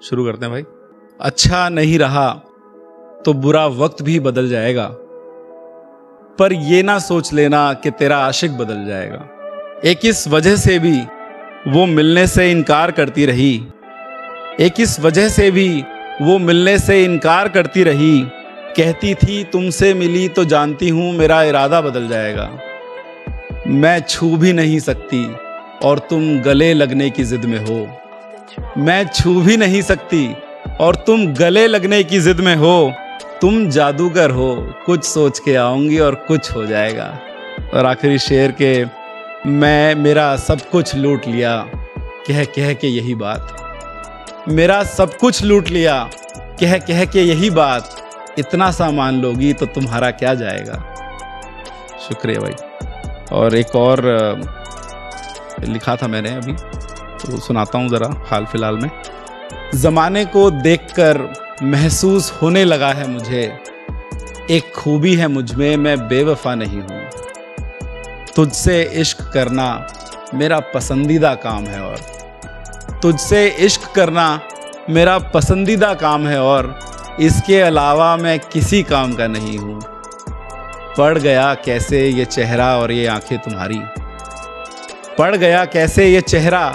शुरू करते हैं भाई। अच्छा नहीं रहा तो बुरा वक्त भी बदल जाएगा, पर ये ना सोच लेना कि तेरा आशिक बदल जाएगा। एक इस वजह से भी वो मिलने से इनकार करती रही, एक इस वजह से भी वो मिलने से इनकार करती रही। कहती थी तुमसे मिली तो जानती हूँ मेरा इरादा बदल जाएगा। मैं छू भी नहीं सकती और तुम गले लगने की जिद में हो। मैं छू भी नहीं सकती और तुम गले लगने की जिद में हो। तुम जादूगर हो, कुछ सोच के आऊंगी और कुछ हो जाएगा। और आखिरी शेर के मैं मेरा सब कुछ लूट लिया, कह कह के यही बात। मेरा सब कुछ लूट लिया, कह कह के यही बात। इतना सा मान लोगी तो तुम्हारा क्या जाएगा। शुक्रिया भाई। और एक और लिखा था मैंने अभी, तो सुनाता हूँ ज़रा हाल फिलहाल में। ज़माने को देखकर महसूस होने लगा है मुझे, एक खूबी है मुझ में, मैं बेवफा नहीं हूँ। तुझसे इश्क करना मेरा पसंदीदा काम है, और तुझसे इश्क करना मेरा पसंदीदा काम है, और इसके अलावा मैं किसी काम का नहीं हूँ। पड़ गया कैसे ये चेहरा और ये आंखें तुम्हारी, पड़ गया कैसे ये चेहरा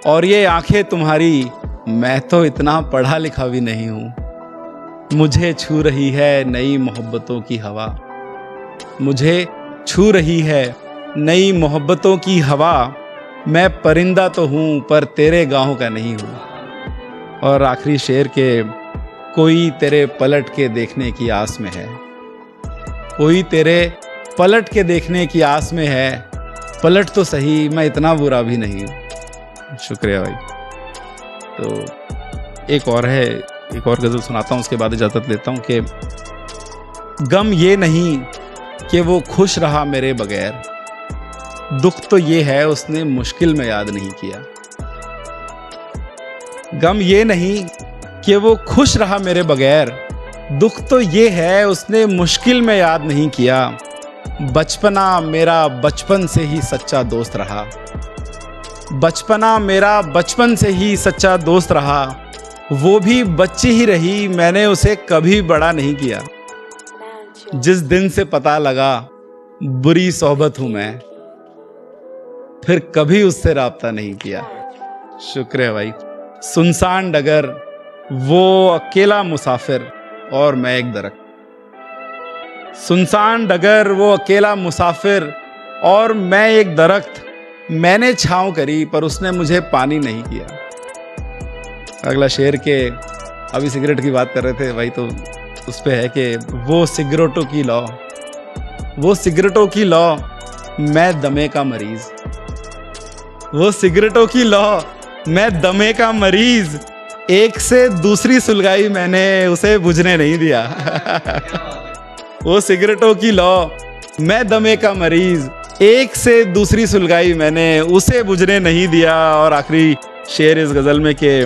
और ये आंखें तुम्हारी। मैं तो इतना पढ़ा लिखा भी नहीं हूँ। मुझे छू रही है नई मोहब्बतों की हवा, मुझे छू रही है नई मोहब्बतों की हवा। मैं परिंदा तो हूँ पर तेरे गाहों का नहीं हूँ। और आखिरी शेर के कोई तेरे पलट के देखने की आस में है, कोई तेरे पलट के देखने की आस में है। पलट तो सही, मैं इतना बुरा भी नहीं हूँ। शुक्रिया भाई। तो एक और है, एक और गज़ल सुनाता हूँ, उसके बाद इजाज़त लेता हूँ कि गम ये नहीं कि वो खुश रहा मेरे बगैर, दुख तो ये है उसने मुश्किल में याद नहीं किया। गम ये नहीं कि वो खुश रहा मेरे बगैर, दुख तो ये है उसने मुश्किल में याद नहीं किया। बचपना मेरा बचपन से ही सच्चा दोस्त रहा, बचपना मेरा बचपन से ही सच्चा दोस्त रहा। वो भी बच्ची ही रही, मैंने उसे कभी बड़ा नहीं किया। जिस दिन से पता लगा बुरी सोहबत हूँ मैं, फिर कभी उससे राब्ता नहीं किया। शुक्रिया भाई। सुनसान डगर, वो अकेला मुसाफिर और मैं एक दरख्त। सुनसान डगर, वो अकेला मुसाफिर और मैं एक दरख्त। मैंने छाँव करी पर उसने मुझे पानी नहीं किया। अगला शेर के अभी सिगरेट की बात कर रहे थे भाई, तो उस पे है कि वो सिगरेटों की लौ, वो सिगरेटों की लौ, मैं दमे का मरीज। वो सिगरेटों की लौ, मैं दमे का मरीज। एक से दूसरी सुलगाई मैंने, उसे बुझने नहीं दिया। वो सिगरेटों की लौ, मैं दमे का मरीज। एक से दूसरी सुलगाई मैंने, उसे बुझने नहीं दिया। और आखिरी शेर इस गज़ल में कि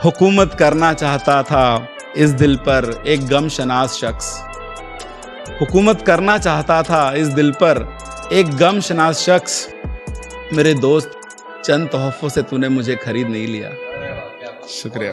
हुकूमत करना चाहता था इस दिल पर एक गमशनास शख्स। हुकूमत करना चाहता था इस दिल पर एक गमशनास शख्स। मेरे दोस्त, चंद तोहफ़ों से तूने मुझे खरीद नहीं लिया। शुक्रिया।